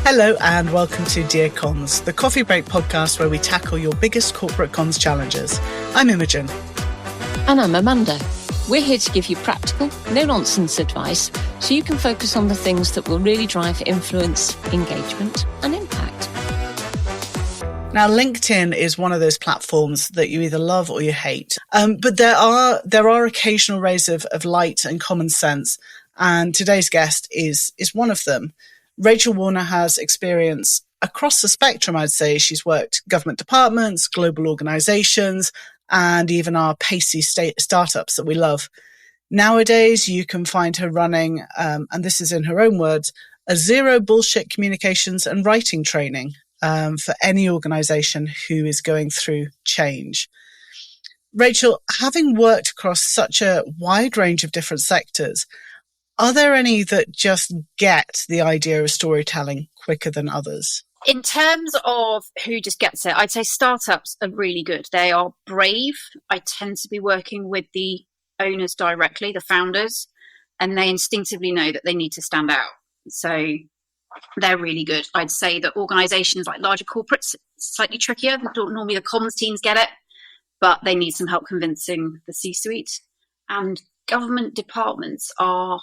Hello and welcome to Dear Comms, the coffee break podcast where we tackle your biggest corporate comms challenges. I'm Imogen. And I'm Amanda. We're here to give you practical, no-nonsense advice so you can focus on the things that will really drive influence, engagement and impact. Now, LinkedIn is one of those platforms that you either love or you hate. But there are occasional rays of light and common sense, and today's guest is one of them. Rachael Warner has experience across the spectrum, I'd say. She's worked government departments, global organizations, and even our pacey startups that we love. Nowadays, you can find her running, and this is in her own words, a zero bullshit communications and writing training for any organization who is going through change. Rachael, having worked across such a wide range of different sectors, are there any that just get the idea of storytelling quicker than others? In terms of who just gets it, I'd say startups are really good. They are brave. I tend to be working with the owners directly, the founders, and they instinctively know that they need to stand out. So they're really good. I'd say that organizations like larger corporates, slightly trickier. Normally the comms teams get it, but they need some help convincing the C-suite. And government departments are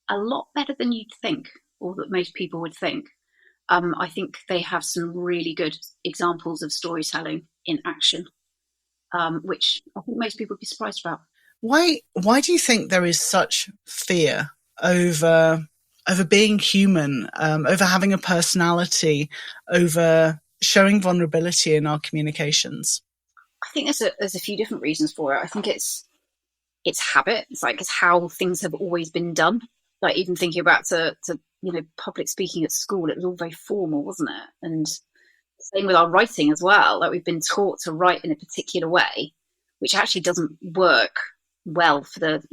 a lot better than you'd think, or that most people would think. I think they have some really good examples of storytelling in action, which I think most people would be surprised about. Why do you think there is such fear over being human, over having a personality, over showing vulnerability in our communications? I think there's a few different reasons for it. I think it's habit. It's how things have always been done. Like even thinking about to public speaking at school, it was all very formal, wasn't it? And same with our writing as well. Like we've been taught to write in a particular way, which actually doesn't work well for the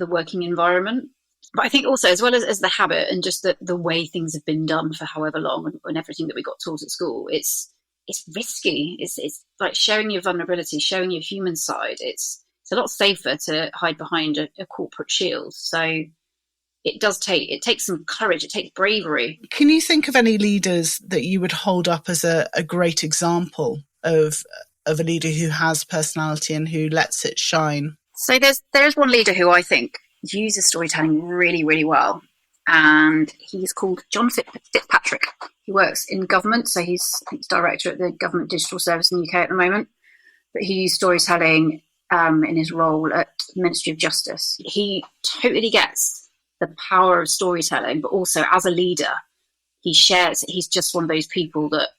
working environment. But I think also, as well as the habit and just the way things have been done for however long and everything that we got taught at school, it's risky. It's like showing your vulnerability, showing your human side. It's a lot safer to hide behind a corporate shield. So it takes some courage, it takes bravery. Can you think of any leaders that you would hold up as a great example of a leader who has personality and who lets it shine? So there's one leader who I think uses storytelling really, really well. And he's called John Fitzpatrick. He works in government, so he's director at the Government Digital Service in the UK at the moment. But he used storytelling in his role at the Ministry of Justice. He totally gets the power of storytelling, but also as a leader, he's just one of those people that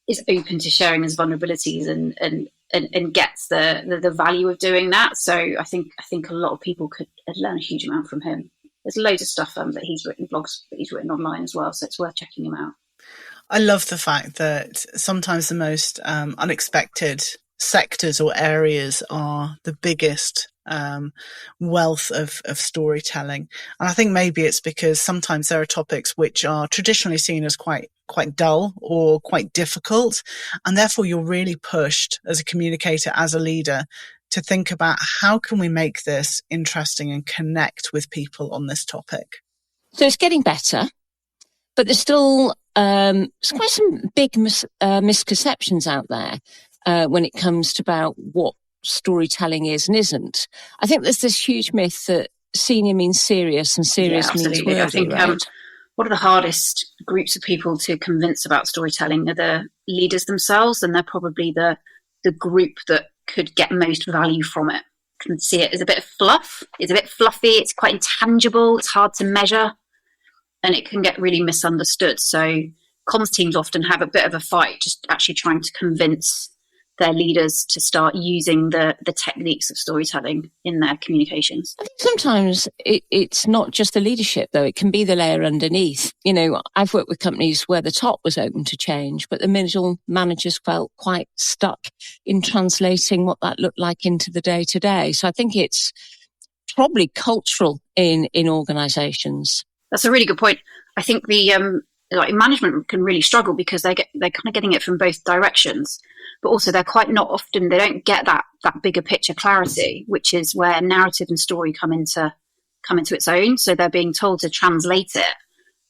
is open to sharing his vulnerabilities and gets the value of doing that. So I think a lot of people could learn a huge amount from him. There's loads of stuff that he's written, blogs that he's written online as well, so it's worth checking him out. I love the fact that sometimes the most unexpected sectors or areas are the biggest wealth of storytelling. And I think maybe it's because sometimes there are topics which are traditionally seen as quite dull or quite difficult. And therefore you're really pushed as a communicator, as a leader, to think about how can we make this interesting and connect with people on this topic. So it's getting better, but there's still quite some big misconceptions out there when it comes to about what storytelling is and isn't. I think there's this huge myth that senior means serious and serious means wordy. I think right? One of the hardest groups of people to convince about storytelling are the leaders themselves, and they're probably the group that could get most value from it. You can see it as a bit of fluff. It's a bit fluffy. It's quite intangible. It's hard to measure, and it can get really misunderstood. So comms teams often have a bit of a fight just actually trying to convince their leaders to start using the techniques of storytelling in their communications. I think sometimes it's not just the leadership, though. It can be the layer underneath. You know, I've worked with companies where the top was open to change, but the middle managers felt quite stuck in translating what that looked like into the day-to-day. So I think it's probably cultural in organisations. That's a really good point. I think the management can really struggle because they're kind of getting it from both directions. But also they don't get that bigger picture clarity, which is where narrative and story come into its own. So they're being told to translate it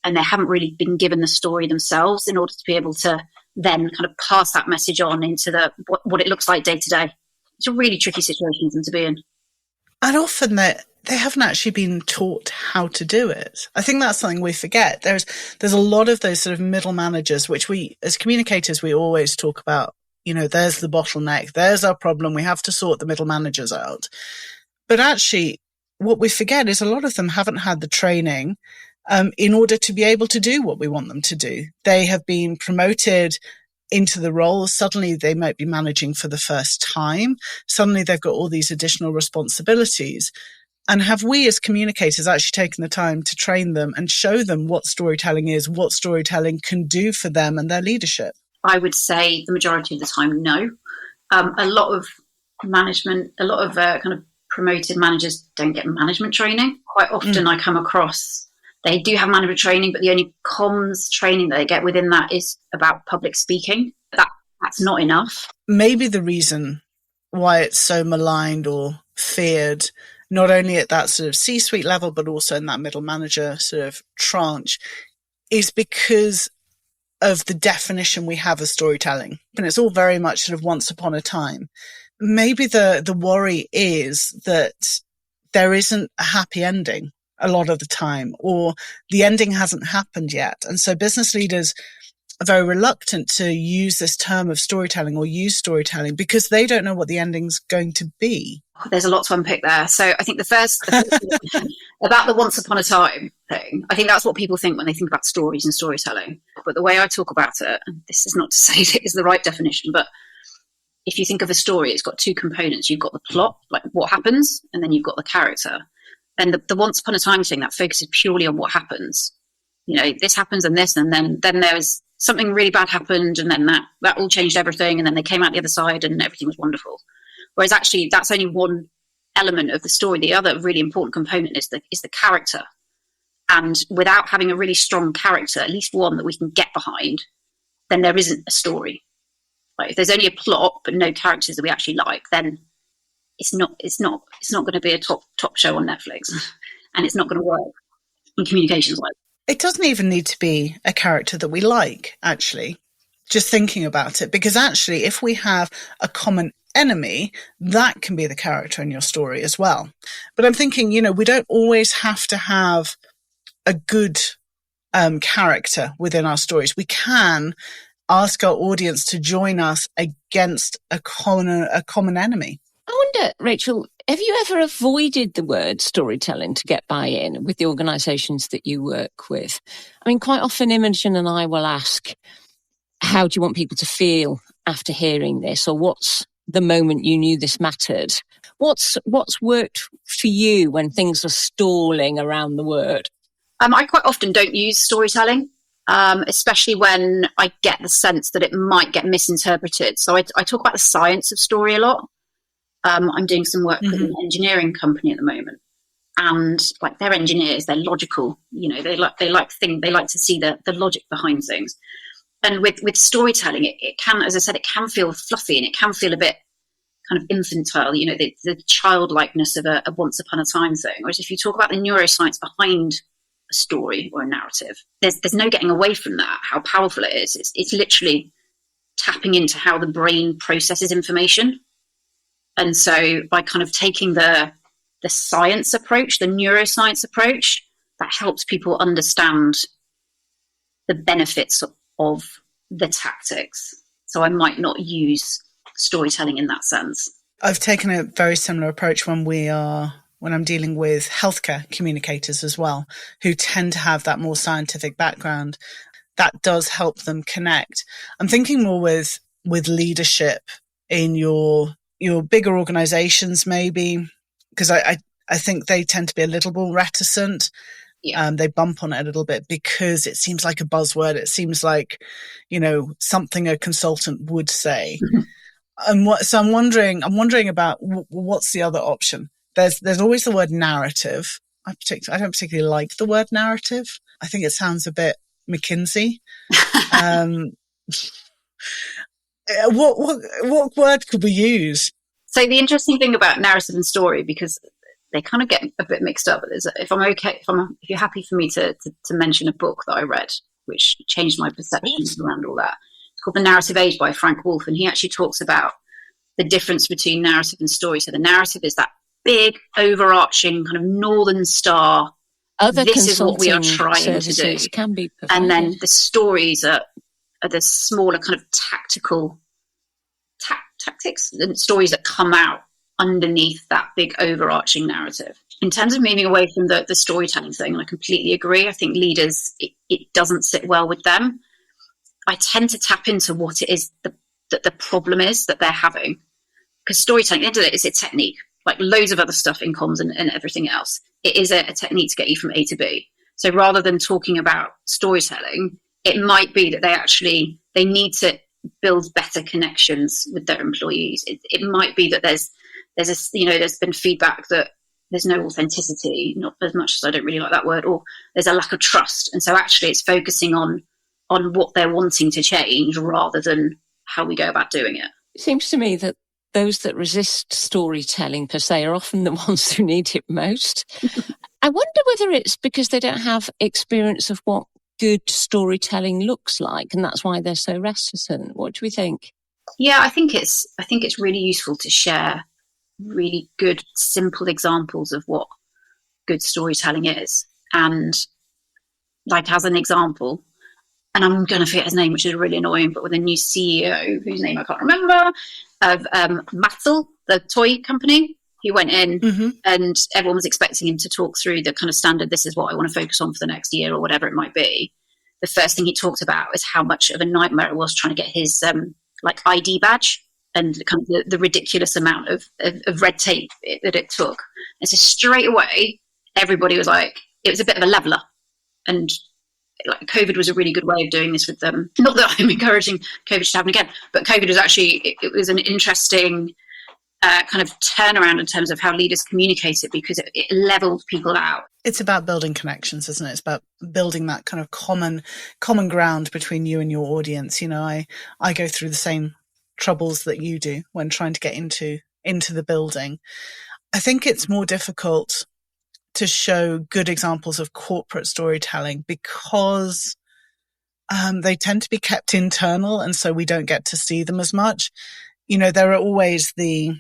and they haven't really been given the story themselves in order to be able to then kind of pass that message on into what it looks like day to day. It's a really tricky situation for them to be in. And often they haven't actually been taught how to do it. I think that's something we forget. There's a lot of those sort of middle managers, which we, as communicators, we always talk about, there's the bottleneck, there's our problem, we have to sort the middle managers out. But actually, what we forget is a lot of them haven't had the training in order to be able to do what we want them to do. They have been promoted into the role. Suddenly they might be managing for the first time. Suddenly they've got all these additional responsibilities. And have we as communicators actually taken the time to train them and show them what storytelling is, what storytelling can do for them and their leadership? I would say the majority of the time, no. A lot of management, a lot of kind of promoted managers don't get management training. Quite often I come across, they do have management training, but the only comms training that they get within that is about public speaking. That's not enough. Maybe the reason why it's so maligned or feared, not only at that sort of C-suite level, but also in that middle manager sort of tranche, is because of the definition we have of storytelling. And it's all very much sort of once upon a time. Maybe the worry is that there isn't a happy ending a lot of the time, or the ending hasn't happened yet. And so business leaders are very reluctant to use this term of storytelling or use storytelling because they don't know what the ending's going to be. There's a lot to unpick there. So I think the first about the once upon a time thing, I think that's what people think when they think about stories and storytelling. But the way I talk about it, and this is not to say that it's the right definition, but if you think of a story, it's got two components. You've got the plot, like what happens, and then you've got the character. And the once upon a time thing, that focuses purely on what happens. This happens and this, and then there was something really bad happened, and then that all changed everything, and then they came out the other side and everything was wonderful. Whereas actually that's only one element of the story. The other really important component is the character. And without having a really strong character, at least one that we can get behind, then there isn't a story. Like if there's only a plot but no characters that we actually like, then it's not going to be a top show on Netflix, and it's not going to work in communications wise. It doesn't even need to be a character that we like, actually, just thinking about it, because actually if we have a common enemy, that can be the character in your story as well. But I'm thinking, we don't always have to have a good character within our stories. We can ask our audience to join us against a common enemy. I wonder, Rachel, have you ever avoided the word storytelling to get buy-in with the organisations that you work with? I mean, quite often Imogen and I will ask, how do you want people to feel after hearing this? Or what's the moment you knew this mattered? What's worked for you when things are stalling around the word? I quite often don't use storytelling, especially when I get the sense that it might get misinterpreted. So I talk about the science of story a lot. I'm doing some work with an engineering company at the moment, and like they're engineers, they're logical. They like to see the logic behind things. And with storytelling, it can, as I said, it can feel fluffy and it can feel a bit kind of infantile. The childlikeness of a once upon a time thing. Whereas if you talk about the neuroscience behind a story or a narrative, there's no getting away from that. How powerful it is. It's literally tapping into how the brain processes information. And so by kind of taking the science approach, the neuroscience approach, that helps people understand the benefits of the tactics. So I might not use storytelling in that sense. I've taken a very similar approach when I'm dealing with healthcare communicators as well, who tend to have that more scientific background. That does help them connect. I'm thinking more with leadership in your bigger organizations, maybe, because I think they tend to be a little more reticent. Yeah. They bump on it a little bit because it seems like a buzzword. It seems like, something a consultant would say. So I'm wondering about what's the other option. There's always the word narrative. I don't particularly like the word narrative. I think it sounds a bit McKinsey. What word could we use? So the interesting thing about narrative and story, because they kind of get a bit mixed up. But if you're happy for me to mention a book that I read, which changed my perceptions around all that, it's called The Narrative Age by Frank Wolf, and he actually talks about the difference between narrative and story. So the narrative is that big, overarching kind of northern star. Other this is what we are trying to do. Can be provided. And then the stories are the smaller kind of tactical tactics and stories that come out underneath that big overarching narrative. In terms of moving away from the storytelling thing, I completely agree. I think leaders, it doesn't sit well with them. I tend to tap into what it is that the problem is that they're having. Because storytelling, at the end of it, is a technique, like loads of other stuff in comms and everything else. It is a technique to get you from A to B. So rather than talking about storytelling, it might be that they need to build better connections with their employees. It might be that there's been feedback that there's no authenticity, not as much as I don't really like that word, or there's a lack of trust. And so actually it's focusing on what they're wanting to change rather than how we go about doing it. It seems to me that those that resist storytelling per se are often the ones who need it most. I wonder whether it's because they don't have experience of what good storytelling looks like, and that's why they're so reticent. What do we think? Yeah, I think it's really useful to share really good, simple examples of what good storytelling is. And like as an example, and I'm going to forget his name, which is really annoying, but with a new CEO, whose name I can't remember, of Mattel, the toy company. He went in and everyone was expecting him to talk through the kind of standard, this is what I want to focus on for the next year or whatever it might be. The first thing he talked about is how much of a nightmare it was trying to get his ID badge and kind of the ridiculous amount of red tape that it took. And so straight away, everybody was like, it was a bit of a leveler. And like COVID was a really good way of doing this with them. Not that I'm encouraging COVID to happen again, but COVID was actually, it was an interesting kind of turnaround in terms of how leaders communicate it, because it leveled people out. It's about building connections, isn't it? It's about building that kind of common ground between you and your audience. You know, I go through the same troubles that you do when trying to get into the building. I think it's more difficult to show good examples of corporate storytelling because they tend to be kept internal, and so we don't get to see them as much. You know, there are always the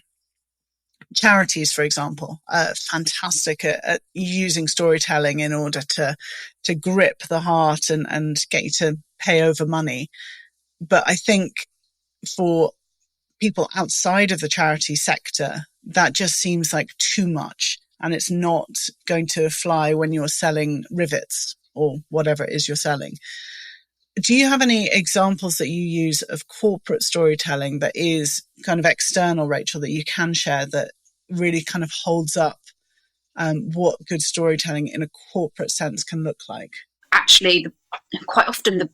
charities, for example, fantastic at using storytelling in order to grip the heart and get you to pay over money. But I think for people outside of the charity sector, that just seems like too much. And it's not going to fly when you're selling rivets or whatever it is you're selling. Do you have any examples that you use of corporate storytelling that is kind of external, Rachel, that you can share that really kind of holds up what good storytelling in a corporate sense can look like? Actually, quite often the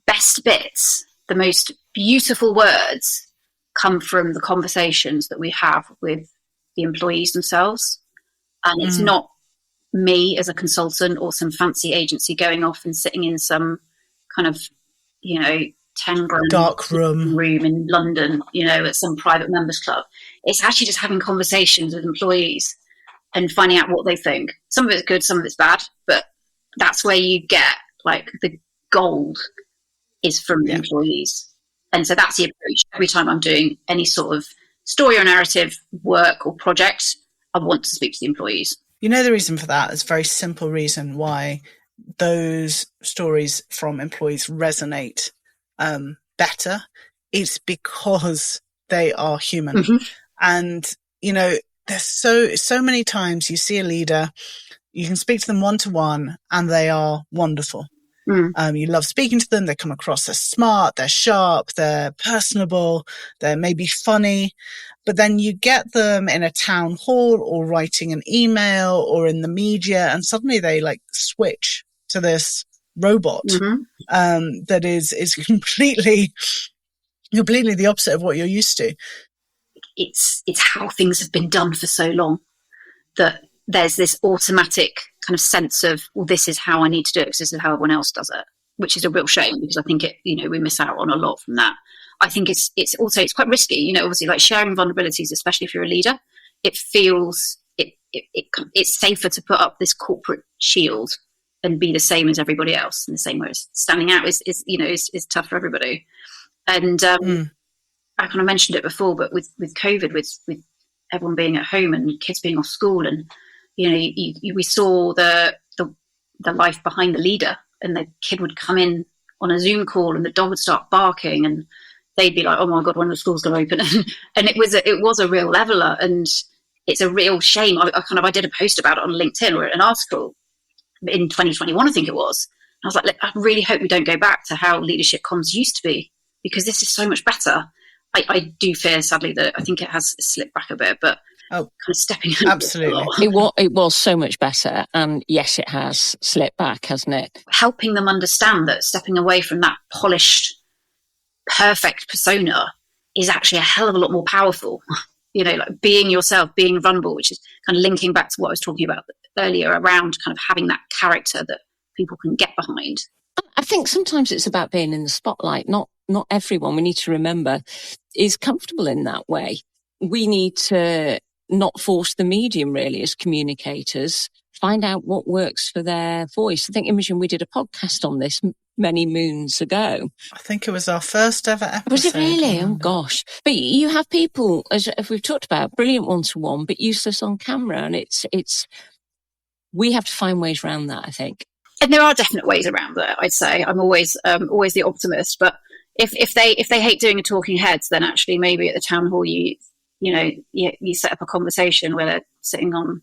best bits, the most beautiful words come from the conversations that we have with the employees themselves. And it's not me as a consultant or some fancy agency going off and sitting in some kind of, 10 grand dark room in London, at some private members club. It's actually just having conversations with employees and finding out what they think. Some of it's good, some of it's bad, but that's where you get like the gold is from the employees. And so that's the approach. Every time I'm doing any sort of story or narrative work or project, I want to speak to the employees. You know, the reason for that is a very simple reason why those stories from employees resonate better. It's because they are human. And, there's so many times you see a leader, you can speak to them one-to-one and they are wonderful. You love speaking to them. They come across as smart, they're sharp, they're personable, they're maybe funny. But then you get them in a town hall or writing an email or in the media, and suddenly they like switch to this robot that is completely the opposite of what you're used to. It's how things have been done for so long that there's this automatic kind of sense of, well, this is how I need to do it because this is how everyone else does it, which is a real shame because I think we miss out on a lot from that. I think it's also quite risky, obviously, like sharing vulnerabilities, especially if you're a leader, it it's safer to put up this corporate shield and be the same as everybody else, in the same way as standing out is tough for everybody. And I kind of mentioned it before, but with COVID, with everyone being at home and kids being off school, and we saw the life behind the leader, and the kid would come in on a Zoom call, and the dog would start barking, and they'd be like, "Oh my God, when are the schools going to open?" And it was a real leveler, and it's a real shame. I did a post about it on LinkedIn, or an article in 2021, I think it was. I was like, I really hope we don't go back to how leadership comms used to be, because this is so much better. I do fear, sadly, that I think it has slipped back a bit, but kind of stepping absolutely. It was so much better, and yes, it has slipped back, hasn't it? Helping them understand that stepping away from that polished, perfect persona is actually a hell of a lot more powerful. Like being yourself, being vulnerable, which is kind of linking back to what I was talking about earlier around kind of having that character that people can get behind. I think sometimes it's about being in the spotlight. Not everyone, we need to remember, is comfortable in that way. We need to not force the medium, really, as communicators, find out what works for their voice. I think, Imogen, we did a podcast on this many moons ago. I think it was our first ever episode. Was it really? Oh, gosh. But you have people, as we've talked about, brilliant one-to-one, but useless on camera. And we have to find ways around that, I think. And there are definite ways around that, I'd say. I'm always the optimist. But if they hate doing a talking heads, then actually maybe at the town hall you set up a conversation where they're sitting on,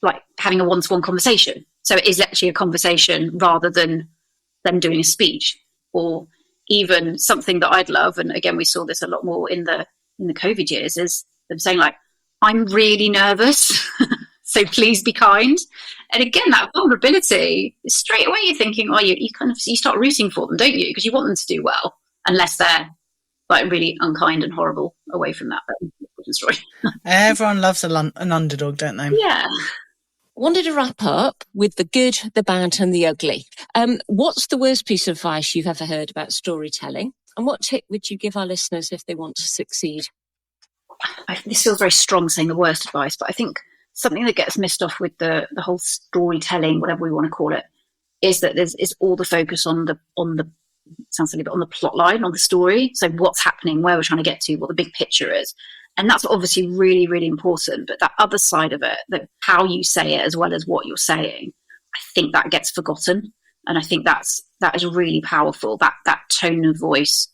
like, having a one-to-one conversation. So it is actually a conversation rather than them doing a speech. Or even something that I'd love, and again we saw this a lot more in the COVID years, is them saying, like, I'm really nervous, so please be kind. And again, that vulnerability, straight away you're thinking, you start rooting for them, don't you? Because you want them to do well, unless they're like really unkind and horrible away from that. Story. Everyone loves an underdog, don't they? Yeah. Wanted to wrap up with the good, the bad and the ugly. What's the worst piece of advice you've ever heard about storytelling? And what tip would you give our listeners if they want to succeed? This feels very strong saying the worst advice, but I think something that gets missed off with the whole storytelling, whatever we want to call it, is that there's all the focus on the sounds silly, but on the plot line, on the story. So what's happening, where we're trying to get to, what the big picture is. And that's obviously really, really important. But that other side of it, that how you say it as well as what you're saying, I think that gets forgotten. And I think that is really powerful. That tone of voice,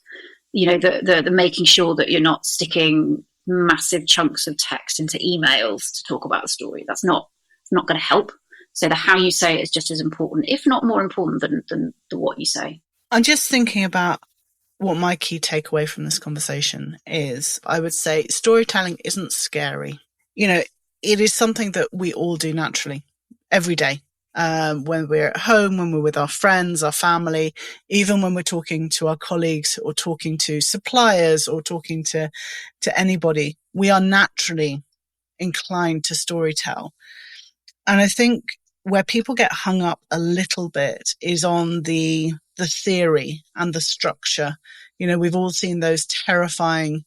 the making sure that you're not sticking massive chunks of text into emails to talk about the story. That's not going to help. So the how you say it is just as important, if not more important than the what you say. I'm just thinking about what my key takeaway from this conversation is. I would say storytelling isn't scary. It is something that we all do naturally every day. When we're at home, when we're with our friends, our family, even when we're talking to our colleagues or talking to suppliers or talking to anybody, we are naturally inclined to storytell. And I think where people get hung up a little bit is on the theory and the structure. We've all seen those terrifying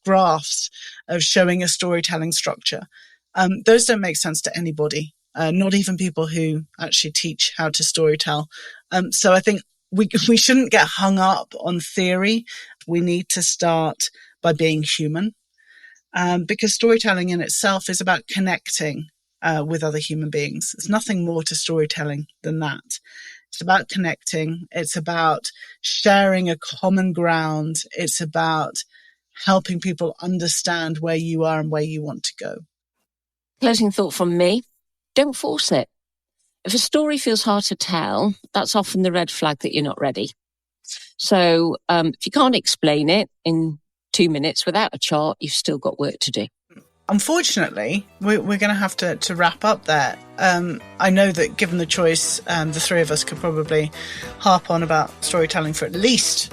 graphs of showing a storytelling structure. Those don't make sense to anybody, not even people who actually teach how to storytell. So I think we shouldn't get hung up on theory. We need to start by being human, because storytelling in itself is about connecting with other human beings. There's nothing more to storytelling than that. It's about connecting. It's about sharing a common ground. It's about helping people understand where you are and where you want to go. Closing thought from me, don't force it. If a story feels hard to tell, that's often the red flag that you're not ready. So if you can't explain it in 2 minutes without a chart, you've still got work to do. Unfortunately, we're going to have to wrap up there. I know that given the choice, the three of us could probably harp on about storytelling for at least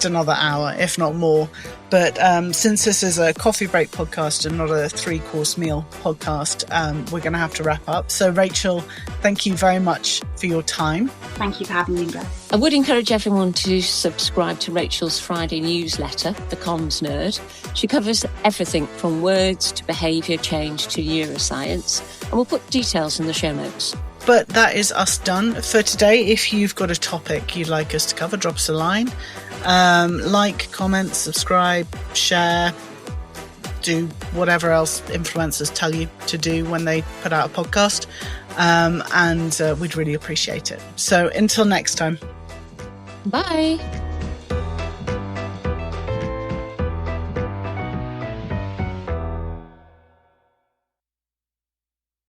another hour, if not more. But since this is a coffee break podcast and not a 3-course meal podcast, we're going to have to wrap up. So Rachel, thank you very much for your time. Thank you for having me, Beth. I would encourage everyone to subscribe to Rachel's Friday newsletter, The Comms Nerd. She covers everything from words to behaviour change to neuroscience, and we'll put details in the show notes. But that is us done for today. If you've got a topic you'd like us to cover, drop us a line. Like, comment, subscribe, share, do whatever else influencers tell you to do when they put out a podcast. And we'd really appreciate it. So until next time. Bye.